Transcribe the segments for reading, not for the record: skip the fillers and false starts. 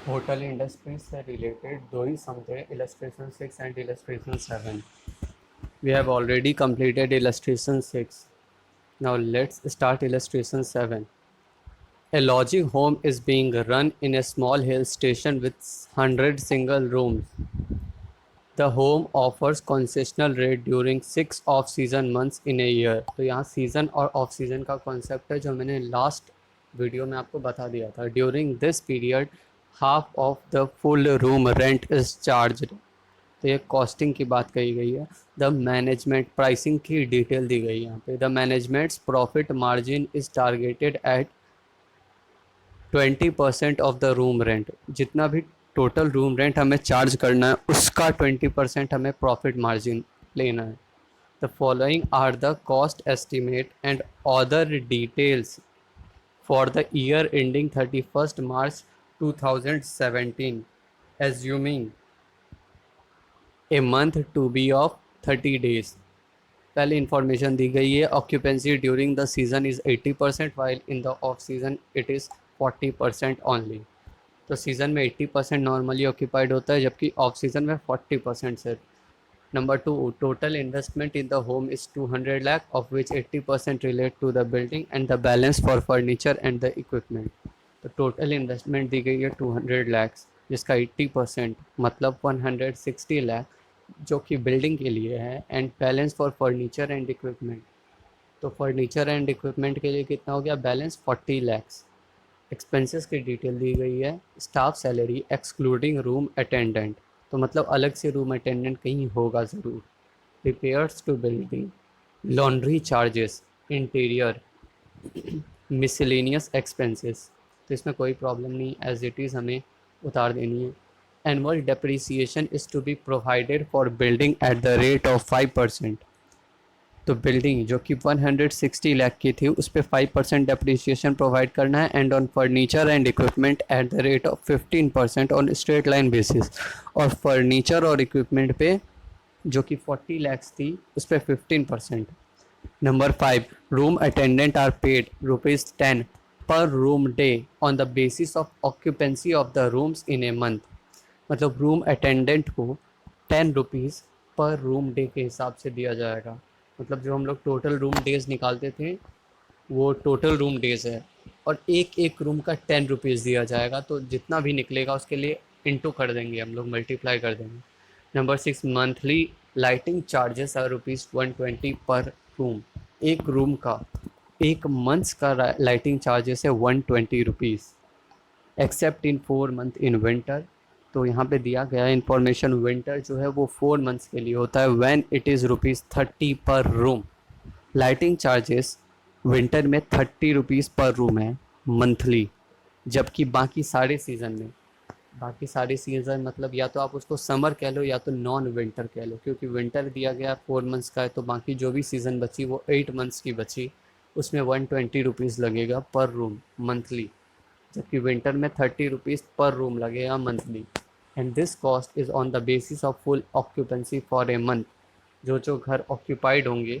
Hotel industry से related दो ही सम थे, illustration 6 and illustration 7. We have already completed illustration 6. Now let's start illustration 7. A lodging home is being run in a small hill station with 100 single rooms. The home offers concessional rate during 6 off-season months in a year. तो यहाँ season और of season का concept है जो मैंने last video में आपको बता दिया था. During this period half of the full room rent is charged. तो ये कॉस्टिंग की बात कही गई है. द मैनेजमेंट प्राइसिंग की डिटेल दी गई है यहाँ पे. The management's profit margin is targeted at 20% of the room rent. जितना भी टोटल रूम रेंट हमें चार्ज करना है उसका 20% हमें प्रॉफिट मार्जिन लेना है. The following are the cost estimate and other details for the year ending 31st March 2017 assuming a month to be of 30 days. पहले इंफॉर्मेशन दी गई है. Occupancy during the season is 80% while in the off season it is 40% only. तो season में 80% normally occupied होता है जबकि of season में 40% सिर्फ. Number 2, total investment in the home is 200 lakh of which 80% relate to the building and the balance for furniture and the equipment. तो total investment दी गई है 200 lakhs जिसका 80% मतलब 160 lakh जो कि बिल्डिंग के लिए है and balance for furniture and equipment. तो फर्नीचर एंड इक्विपमेंट के लिए कितना हो गया बैलेंस 40 lakhs. एक्सपेंसेस की डिटेल दी गई है. Staff salary excluding room attendant. तो मतलब अलग से रूम अटेंडेंट कहीं होगा ज़रूर. Repairs to building, laundry charges, interior, miscellaneous expenses. तो इसमें कोई प्रॉब्लम नहीं, एज इट इज़ हमें उतार देनी है. Annual depreciation is to be provided for building at the rate of 5%. तो बिल्डिंग जो कि 160 लाख की थी उस पर 5% डेप्रिसिएशन प्रोवाइड करना है and on furniture and equipment at the rate of 15% on straight line basis. और फर्नीचर और इक्विपमेंट पे जो कि 40 लैक्स थी उस पर 15%. Number 5, room attendant are paid ₹10 per room day on the basis of occupancy of the rooms in a month. मतलब room attendant को 10 रुपीज़ पर रूम डे के हिसाब से दिया जाएगा. मतलब जो हम लोग टोटल रूम डेज़ निकालते थे वो टोटल रूम डेज़ है और एक एक रूम का 10 रुपीज़ दिया जाएगा. तो जितना भी निकलेगा उसके लिए इंटू कर देंगे हम लोग, मल्टीप्लाई कर देंगे. Number 6, monthly lighting charges are ₹120 per room. एक रूम का एक मंथ्स का लाइटिंग चार्जेस है ₹120 accept in 4 month in winter. तो यहाँ पे दिया गया इंफॉर्मेशन विंटर जो है वो 4 मंथ्स के लिए होता है व्हेन इट इज़ ₹30 पर रूम. लाइटिंग चार्जेस विंटर में ₹30 पर रूम है मंथली. जबकि बाकी सारे सीज़न मतलब या तो आप उसको समर कह लो या तो नॉन विंटर कह लो, क्योंकि विंटर दिया गया 4 मंथ्स का है तो बाकी जो भी सीज़न बची वो 8 मंथ्स की बची. उसमें ₹120 लगेगा पर रूम मंथली, जबकि विंटर में ₹30 पर रूम लगेगा monthly. And this cost is on the basis of full occupancy for a month. जो घर ऑक्यूपाइड होंगे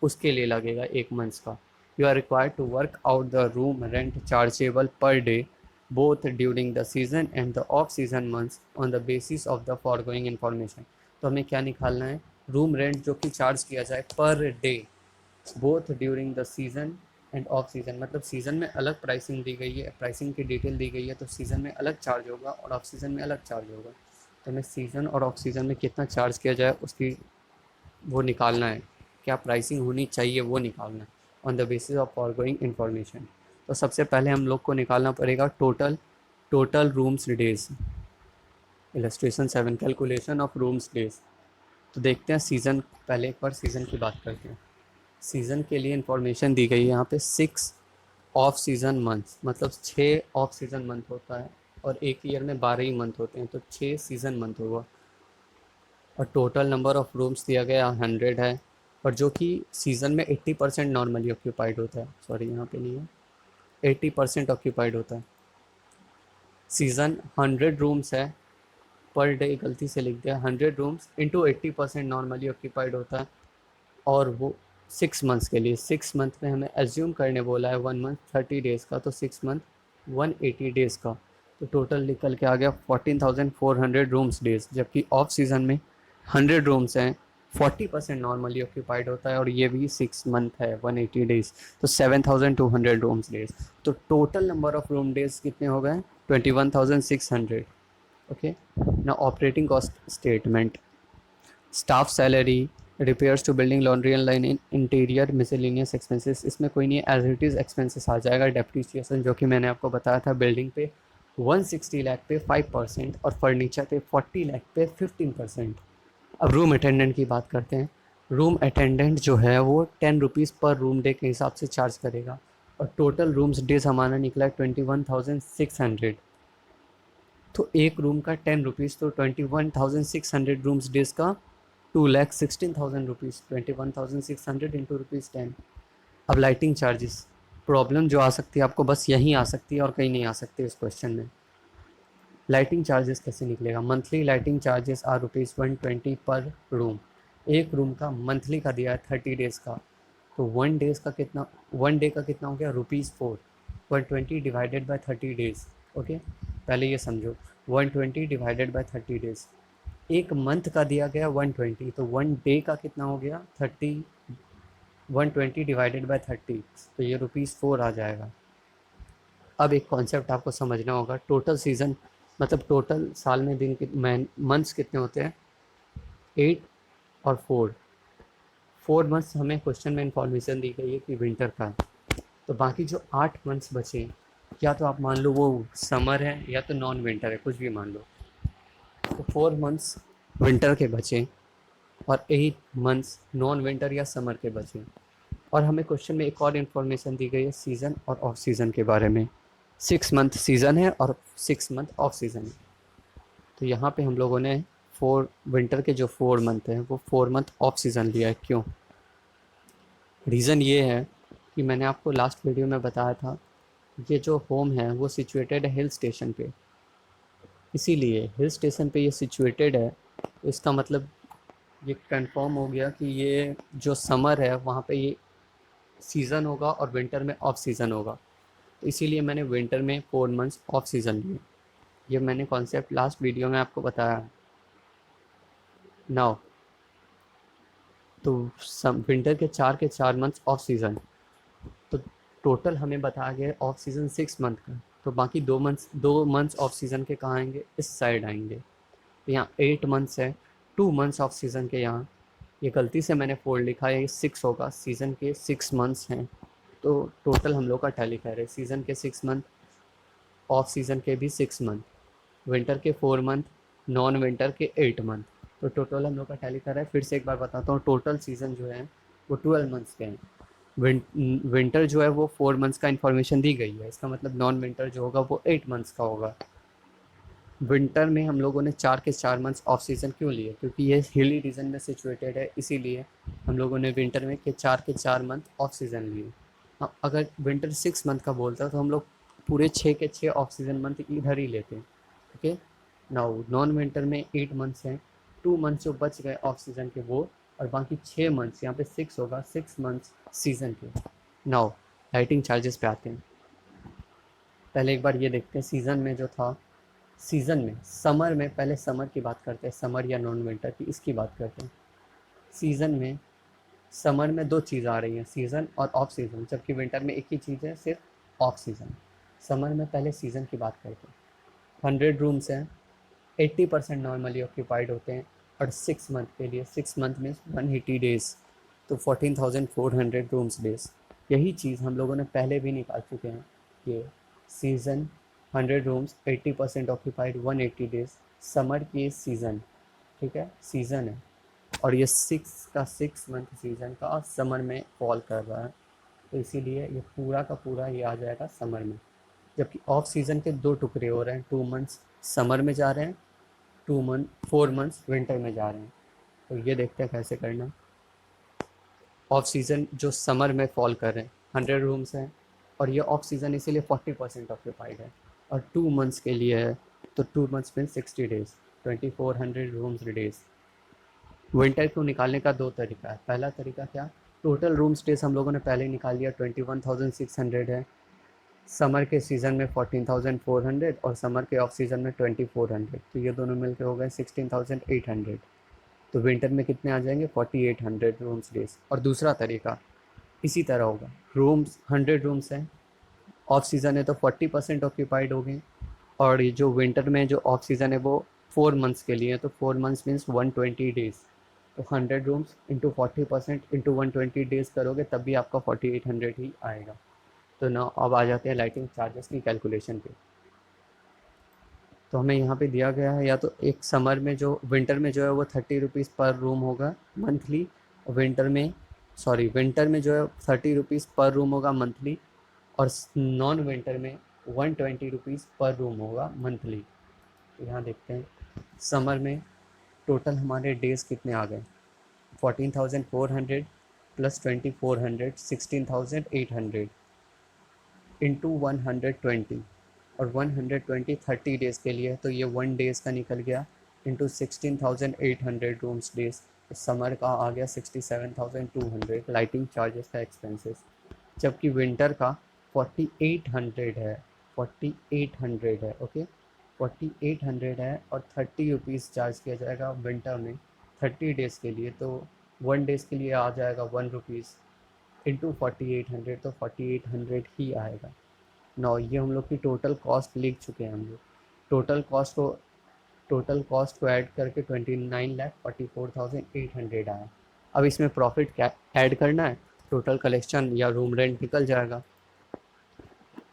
उसके लिए लगेगा एक मंथ्स का. You are required to work out the room rent chargeable per day both during the season and the off season months on the basis of the foregoing information. तो हमें क्या निकालना है, रूम रेंट जो कि charge किया जाए पर day both during the season end of season. मतलब सीज़न में अलग प्राइसिंग दी गई है, प्राइसिंग की डिटेल दी गई है तो सीज़न में अलग चार्ज होगा और ऑफ सीज़न में अलग चार्ज होगा. तो हमें सीज़न और ऑफ सीज़न में कितना चार्ज किया जाए उसकी वो निकालना है, क्या प्राइसिंग होनी चाहिए वो निकालना है on the basis of forgoing information. तो सबसे पहले हम लोग को निकालना पड़ेगा total rooms days. Illustration 7, calculation of rooms days. तो देखते हैं सीज़न, पहले एक बार सीज़न की बात करते हैं. सीज़न के लिए इंफॉर्मेशन दी गई है यहाँ पे 6 ऑफ सीज़न मंथ्स, मतलब 6 ऑफ सीज़न मंथ होता है और एक ईयर में 12 ही मंथ होते हैं तो 6 सीज़न मंथ होगा. और टोटल नंबर ऑफ़ रूम्स दिया गया 100 है और जो कि सीज़न में 80% नॉर्मली ऑक्यूपाइड होता है. सॉरी यहाँ पे नहीं है, 80% ऑक्यूपाइड होता है. सीज़न 100 रूम्स है पर डे, गलती से लिख दिया 100 रूम्स इंटू 80% नॉर्मली ऑक्यूपाइड होता है और वो 6 मंथ्स के लिए. 6 मंथ में हमें एज्यूम करने बोला है 1 मंथ 30 डेज़ का, तो 6 मंथ 180 डेज़ का. तो टोटल निकल के आ गया 14,400 रूम्स डेज, जबकि ऑफ सीज़न में 100 रूम्स हैं, 40% नॉर्मली ऑक्यूपाइड होता है, और ये भी 6 मंथ है, 180 डेज, तो 7,200 रूम्स डेज। तो total number of room days कितने हो गए? 21,600। ओके। ना operating cost statement, staff salary, repairs to building, laundry and line, interior, miscellaneous expenses, इसमें कोई नहीं है, एज इट इज़ एक्सपेंसेस आ जाएगा। डेप्रिसिएशन जो कि मैंने आपको बताया था, बिल्डिंग पे 160 लाख पे 5% और फर्नीचर पे 40 लाख पे 15%। अब रूम अटेंडेंट की बात करते हैं। रूम अटेंडेंट जो है वो 10 रुपीज़ पर रूम डे के हिसाब से चार्ज करेगा, और टोटल रूम्स डेज हमारा निकला 21,600। तो एक रूम का 10 रुपीज़, तो 21,600 रूम्स डेज का 2,16,000 रुपीज़, 21,600 इंटू ₹10। अब लाइटिंग चार्जेस, प्रॉब्लम जो आ सकती है आपको बस यहीं आ सकती है और कहीं नहीं आ सकती इस क्वेश्चन में। लाइटिंग चार्जेस कैसे निकलेगा? Monthly lighting charges are ₹120 per room. एक रूम का मंथली का दिया है 30 डेज़ का, तो 1 डेज़ का कितना, 1 डे का कितना हो गया? ₹4। 120 डिवाइडेड बाई 30 डेज़। ओके, पहले ये समझो, 120 डिवाइडेड बाई 30 डेज़। एक मंथ का दिया गया 120, तो 1 डे का कितना हो गया? 120 डिवाइडेड बाई 30, तो ये ₹4 आ जाएगा। अब एक कॉन्सेप्ट आपको समझना होगा, टोटल सीज़न मतलब टोटल साल में दिन मंथ्स कितने होते हैं? 8 और 4 मंथ्स हमें क्वेश्चन में इंफॉर्मेशन दी गई है कि विंटर का है। तो बाकी जो 8 मंथ्स बचे, या तो आप मान लो वो समर है या तो नॉन विंटर है, कुछ भी मान लो। तो 4 मंथ्स विंटर के बचे और 8 मंथ्स नॉन विंटर या समर के बचे। और हमें क्वेश्चन में एक और इन्फॉर्मेशन दी गई है सीज़न और ऑफ सीज़न के बारे में। 6 मंथ सीज़न है और 6 मंथ ऑफ सीज़न है। तो यहाँ पे हम लोगों ने 4 विंटर के जो 4 मंथ हैं वो 4 मंथ ऑफ सीज़न लिया है। क्यों? रीज़न ये है कि मैंने आपको लास्ट वीडियो में बताया था, ये जो होम है वो सिचुएटेड है हिल स्टेशन पे, इसीलिए हिल स्टेशन पे ये सिचुएटेड है। तो इसका मतलब ये कंफर्म हो गया कि ये जो समर है वहाँ पे ये सीज़न होगा और विंटर में ऑफ सीज़न होगा। तो इसीलिए मैंने विंटर में 4 मंथ्स ऑफ सीज़न लिए। ये मैंने कॉन्सेप्ट लास्ट वीडियो में आपको बताया है। नाउ तो विंटर के 4 मंथ्स ऑफ सीज़न, तो टोटल हमें बताया गया ऑफ सीज़न 6 मंथ का। तो बाकी 2 मंथ्स ऑफ सीज़न के कहाँ आएंगे? इस साइड आएंगे। तो यहाँ 8 मंथ्स है, 2 मंथ्स ऑफ सीज़न के यहाँ, ये गलती से मैंने 4 लिखा है, ये 6 होगा। सीज़न के 6 मंथ्स हैं, तो टोटल हम लोग का टैली कर रहे हैं, सीज़न के 6 मंथ, ऑफ सीज़न के भी 6 मंथ, विंटर के 4 मंथ, नॉन विंटर के 8 मंथ। तो टोटल हम लोग का टैली कर रहा है। फिर से एक बार बताता हूँ, टोटल सीज़न जो है वो 12 मंथ्स के हैं। विंटर जो है वो 4 मंथ्स का इन्फॉर्मेशन दी गई है, इसका मतलब नॉन विंटर जो होगा वो 8 मंथ्स का होगा। विंटर में हम लोगों ने 4 के 4 मंथ्स ऑफ सीज़न क्यों लिए? क्योंकि ये हिली रीजन में सिचुएटेड है, इसीलिए हम लोगों ने विंटर में के 4 मंथ ऑफ सीज़न लिए। हाँ, अगर विंटर 6 मंथ का बोलता तो हम लोग पूरे 6 के 6 ऑफ सीज़न मंथ इधर ही लेते। ओके। नाउ नॉन विंटर में 8 मंथ्स हैं, 2 मंथ्स जो बच गए ऑफ सीज़न के वो, और बाकी 6 मंथ्स, यहाँ पे 6 होगा, 6 मंथ्स सीज़न के। नाउ लाइटिंग चार्जेस पे आते हैं। पहले एक बार ये देखते हैं सीज़न में जो था, सीज़न में समर में, पहले समर की बात करते हैं, समर या नॉन विंटर की, इसकी बात करते हैं। सीज़न में समर में 2 चीज़ आ रही हैं, सीज़न और ऑफ सीज़न, जबकि विंटर में एक ही चीज़ है, सिर्फ ऑफ सीज़न। समर में पहले सीज़न की बात करते हैं। 100 रूम्स हैं, 80% नॉर्मली ऑक्यूपाइड होते हैं, और 6 मंथ के लिए, 6 मंथ में 180 डेज़, तो 14,400 रूम्स डेज। यही चीज़ हम लोगों ने पहले भी निकाल चुके हैं। ये season 100 rooms, 80% occupied, 180 days, summer की सीज़न, ठीक है, सीज़न है, और ये 6 मंथ सीज़न का समर में फॉल कर रहा है, तो इसीलिए ये पूरा का पूरा ये आ जाएगा समर में। जबकि ऑफ सीज़न के 2 टुकड़े हो रहे हैं, 2 मंथ्स समर में जा रहे हैं, 4 मंथ्स विंटर में जा रहे हैं। तो ये देखते हैं कैसे करना। ऑफ सीज़न जो समर में फॉल कर रहे हैं, 100 रूम्स हैं, और ये ऑफ सीज़न इसीलिए 40% ऑक्यूपाइड है, और 2 मंथ्स के लिए है, तो 2 मंथ्स में 60 डेज़, 2400 रूम्स डेज़। विंटर को निकालने का 2 तरीका है। पहला तरीका क्या? टोटल रूम स्टेज हम लोगों ने पहले ही निकाल लिया, 21,600 है, समर के सीज़न में 14,400 और समर के ऑफ सीज़न में 2,400, तो ये दोनों मिलके हो गए 16,800। तो विंटर में कितने आ जाएंगे 4,800 रूम्स डेज। और दूसरा तरीका इसी तरह होगा, रूम्स 100 रूम्स हैं, ऑफ सीज़न है तो 40% ऑक्यूपाइड हो गए, और ये जो विंटर में जो ऑफ सीज़न है वो 4 मंथ्स के लिए है, तो 4 मंथ्स मीन्स 120 डेज। तो 100 रूम्स इंटू 40% इंटू 120 डेज करोगे तब भी आपका 4,800 ही आएगा। तो ना अब आ जाते हैं लाइटिंग चार्जेस की कैलकुलेशन पे। तो हमें यहाँ पे दिया गया है, या तो एक समर में जो विंटर में जो है वो 30 रुपीज़ पर रूम होगा मंथली, विंटर में जो है 30 रुपीज़ पर रूम होगा मंथली, और नॉन विंटर में 120 रुपीज़ पर रूम होगा मंथली। तो यहाँ देखते हैं समर में टोटल हमारे डेज़ कितने आ गए, 14,400 प्लस 2,400 16,800 इंटू 120, और 120 30 डेज़ के लिए, तो ये 1 डेज़ का निकल गया इंटू 16,800 रूम्स डेज़। समर का आ गया 67,200 लाइटिंग चार्जेस का एक्सपेंसेस, जबकि विंटर का 4,800 है। 4,800 है, ओके, 4,800 है, और 30 रुपीज़ चार्ज किया जाएगा विंटर में 30 डेज़ के लिए, तो 1 डेज़ के लिए आ जाएगा 1 रुपीज़ इंटू 4,800, तो 4,800 ही आएगा। नौ ये हम लोग की टोटल कॉस्ट लिख चुके हैं हम लोग। टोटल कॉस्ट को टोटल कॉस्ट को ऐड करके 29,44,800 आया। अब इसमें प्रॉफिट क्या ऐड करना है, टोटल कलेक्शन या रूम रेंट निकल जाएगा।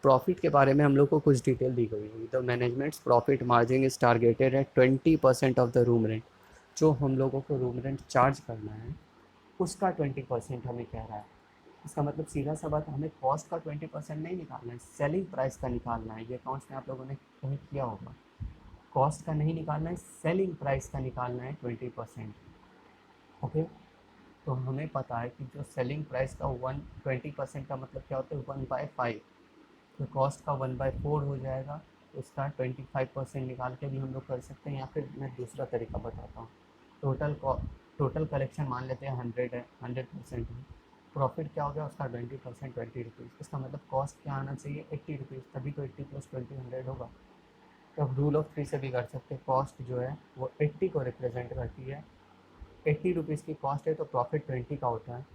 प्रॉफिट के बारे में हम लोग को कुछ डिटेल दी गई है। The management's profit margin is targeted है 20% ऑफ द रूम रेंट। जो हम लोगों को रूम रेंट चार्ज करना है उसका 20% हमें कह रहा है। इसका मतलब सीधा सा बात, हमें कॉस्ट का 20% नहीं निकालना है, सेलिंग प्राइस का निकालना है। ये अकाउंट्स में आप लोगों ने कहीं किया होगा, कॉस्ट का नहीं निकालना है, सेलिंग प्राइस का निकालना है 20%। ओके, तो हमें पता है कि जो सेलिंग प्राइस का 20% का मतलब क्या होता है 1/5, तो कॉस्ट का 1/4 हो जाएगा। तो इसका 25% निकाल के भी हम लोग कर सकते हैं, या फिर मैं दूसरा तरीका बताता हूँ। टोटल टोटल कलेक्शन मान लेते हैं 100 है, 100% है, प्रॉफिट क्या हो गया उसका 20%, 20 रुपीज़। इसका मतलब कॉस्ट क्या आना चाहिए 80 रुपीज़, तभी तो 80 + 20 100 होगा। तो अब रूल ऑफ थ्री से भी कर सकते हैं, कॉस्ट जो है वो 80 को रिप्रेजेंट करती है। 80 रुपीज़ की कॉस्ट है तो प्रॉफिट 20 का होता है।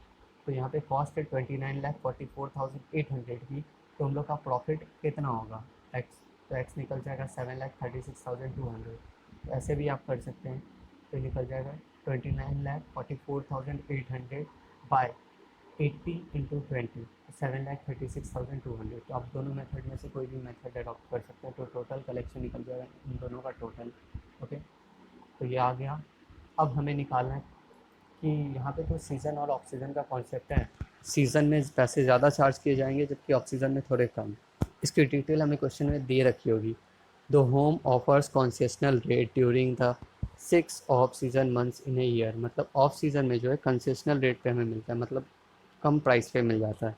तो यहाँ पे कॉस्ट है 29,44,800 की, तो हम लोग का प्रॉफिट कितना होगा एक्स, तो एक्स निकल जाएगा 7,36,200। तो ऐसे भी आप कर सकते हैं, तो निकल जाएगा 29,44,800 बाय 80 इंटू 20, 7,36,200। तो आप दोनों मेथड में से कोई भी मेथड अडॉप्ट कर सकते हैं, तो टोटल कलेक्शन निकल जाएगा इन दोनों का टोटल। ओके, तो ये आ गया। अब हमें निकालना है कि यहाँ पे तो सीज़न और ऑफ सीज़न का कॉन्सेप्ट है। सीज़न में पैसे ज़्यादा चार्ज किए जाएंगे जबकि ऑफ सीज़न में थोड़े कम। इसकी डिटेल हमें क्वेश्चन में दे रखी होगी। The home offers concessional rate during the 6 of season months in a year. मतलब ऑफ सीज़न में जो है कंसेशनल रेट पे हमें मिलता है, मतलब कम प्राइस पे मिल जाता है।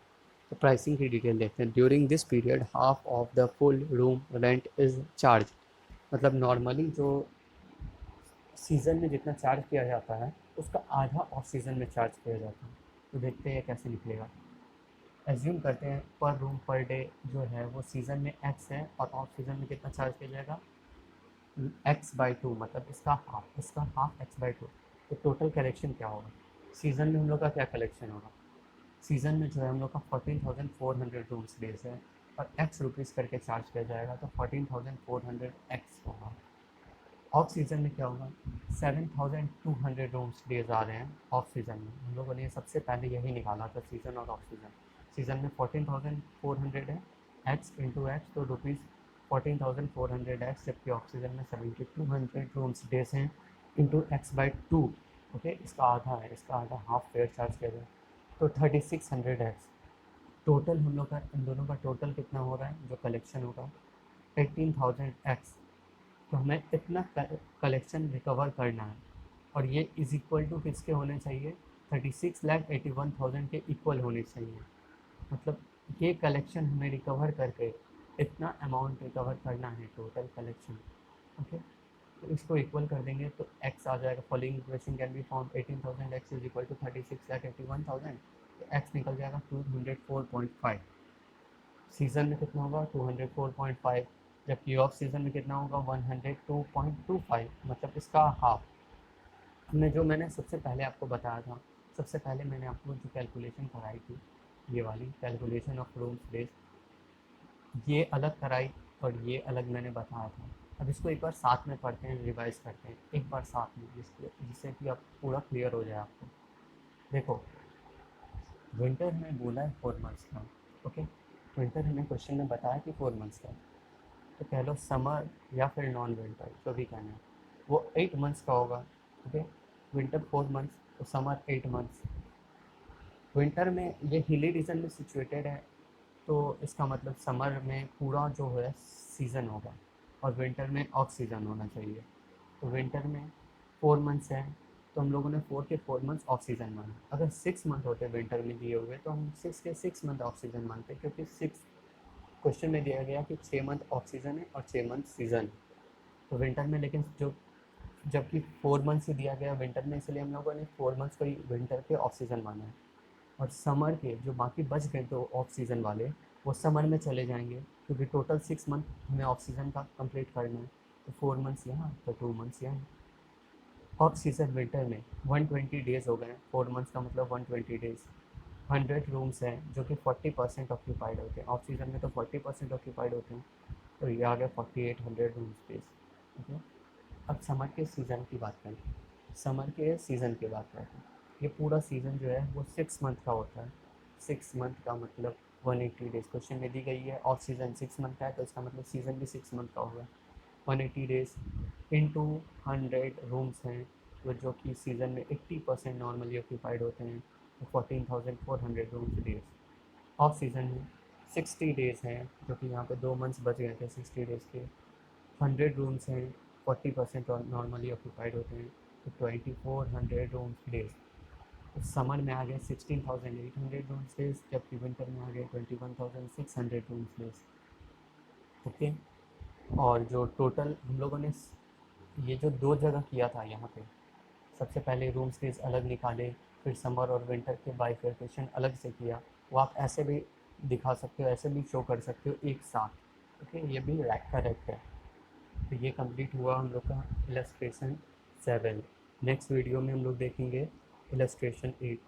तो प्राइसिंग की डिटेल देखते हैं। During this period half of the full room rent is charge. मतलब नॉर्मली जो सीज़न में जितना चार्ज किया जाता है उसका आधा ऑफ सीज़न में चार्ज किया जाता है। तो देखते हैं कैसे निकलेगा। एज्यूम करते हैं पर रूम पर डे जो है वो सीज़न में एक्स है और ऑफ सीज़न में कितना चार्ज किया जाएगा x/2, मतलब इसका हाफ x/2। तो टोटल कलेक्शन क्या होगा, सीज़न में हम लोग का क्या कलेक्शन होगा। सीज़न में जो है हम लोग का 14,400 रूम्स डेज है, और एक्स रुपीज़ करके चार्ज किया जाएगा, तो 14,400 एक्स होगा। ऑफ सीज़न में क्या होगा, 7,200 रूम्स डेज आ रहे हैं ऑफ सीज़न में। हम लोगों ने सबसे पहले यही निकाला था, सीज़न और ऑफ सीज़न। सीज़न में 14,400 है, एक्स इंटू एक्स, तो रुपीज़ 14,400 एक्स, जबकि ऑफ सीज़न में 7,200 रूम्स डेज हैं इंटू x/2। ओके, इसका आधा है, इसका आधा हाफ फेयर चार्ज किया जाए, तो 3,600 एक्स। टोटल हम लोग का इन दोनों का टोटल कितना हो रहा है जो कलेक्शन होगा 18,000 एक्स। तो हमें इतना कलेक्शन रिकवर करना है, और ये इज़ इक्वल टू किसके होने चाहिए, 36,81,000 के इक्वल होने चाहिए। मतलब ये कलेक्शन हमें रिकवर करके इतना अमाउंट रिकवर करना है टोटल कलेक्शन। ओके, तो इसको इक्वल कर देंगे तो एक्स आ जाएगा। Following equation can be found, 18,000 X is equal to 36,81,000, तो एक्स निकल जाएगा 204.5। सीज़न में कितना होगा 204.5, जबकि ऑफ सीज़न में कितना होगा 102.25, मतलब इसका हाफ। मैंने सबसे पहले आपको बताया था, सबसे पहले मैंने आपको जो कैलकुलेशन कराई थी, ये वाली कैलकुलेशन ऑफ रूम स्पेस, ये अलग कराई और ये अलग मैंने बताया था। अब इसको एक बार साथ में पढ़ते हैं, रिवाइज करते हैं एक बार साथ में, जिससे कि आप पूरा क्लियर हो जाए आपको। देखो, विंटर में बोला है 4 मंथ्स का, ओके। विंटर हमें क्वेश्चन में बताया कि 4 मंथ्स का, तो कह लो समर या फिर नॉन विंटर, जो भी कहना है, वो 8 मंथ्स का होगा, ओके। विंटर 4 मंथ्स, तो समर 8 मंथ्स। विंटर में ये हिली रीजन में सिचुएटेड है, तो इसका मतलब समर में पूरा जो है सीज़न होगा, और विंटर में ऑफ सीज़न होना चाहिए। तो विंटर में 4 मंथ्स हैं, तो हम लोगों ने 4 के 4 मंथ्स ऑफ सीज़न माना। अगर 6 मंथ होते विंटर में दिए हुए, तो हम 6 के 6 मंथ ऑफ सीज़न मानते, क्योंकि क्वेश्चन में दिया गया कि 6 मंथ ऑफ सीज़न है और 6 मंथ सीज़न है। तो विंटर में लेकिन जो, जबकि 4 मंथ्स ही दिया गया विंटर में, इसलिए हम लोगों ने 4 मंथ्स को ही विंटर के ऑफ सीज़न माना है। और समर के जो बाकी बच गए तो ऑफ सीज़न वाले, वो समर में चले जाएंगे, क्योंकि टोटल 6 मंथ हमें ऑफ सीज़न का कंप्लीट करना है। तो 4 मंथ्स यहाँ, तो 2 मंथ्स यहाँ। ऑफ सीज़न विंटर में 120 डेज़ हो गए हैं, 4 मंथ्स का मतलब 120 डेज़। 100 रूम्स हैं जो कि 40% ऑक्यूपाइड होते हैं, ऑफ सीज़न में तो 40% ऑक्यूपाइड होते हैं, तो ये आ गया 4800 रूम स्पेस, ठीक है। अब समर के सीज़न की बात करें, समर के सीज़न की बात करते हैं। ये पूरा सीज़न जो है वो 6 मंथ का होता है। 6 मंथ का मतलब 180 डेज़ क्वेश्चन में दी गई है। ऑफ सीज़न 6 मंथ का है, तो इसका मतलब सीज़न भी 6 मंथ का होगा। 180 डेज़ इंटू 100 रूम्स हैं, तो जो कि सीज़न में 80% नॉर्मली ऑक्यूपाइड होते हैं, तो 14,400 रूम्स डेज़। ऑफ सीज़न में 60 डेज़ हैं, जो कि यहाँ पे 2 मंथ्स बच गए थे 60 डेज़ के। 100 रूम्स हैं, 40% नॉर्मली ऑक्यूपाइड होते हैं, तो 2,400 रूम्स डेज। तो समर में आ गए 16,800 रूम्स डेज, जबकि विंटर में आ गए 21,600 रूम्स डेज, ओके। और जो टोटल हम लोगों ने ये जो दो जगह किया था यहाँ पे, सबसे पहले रूम स्पेस अलग निकाले, फिर समर और विंटर के बाइफर्केशन अलग से किया, वो आप ऐसे भी दिखा सकते हो, ऐसे भी शो कर सकते हो एक साथ, ओके। ये भी करेक्ट है। तो ये कंप्लीट हुआ हम लोग का इलस्ट्रेशन 7। नेक्स्ट वीडियो में हम लोग देखेंगे इलस्ट्रेशन 8।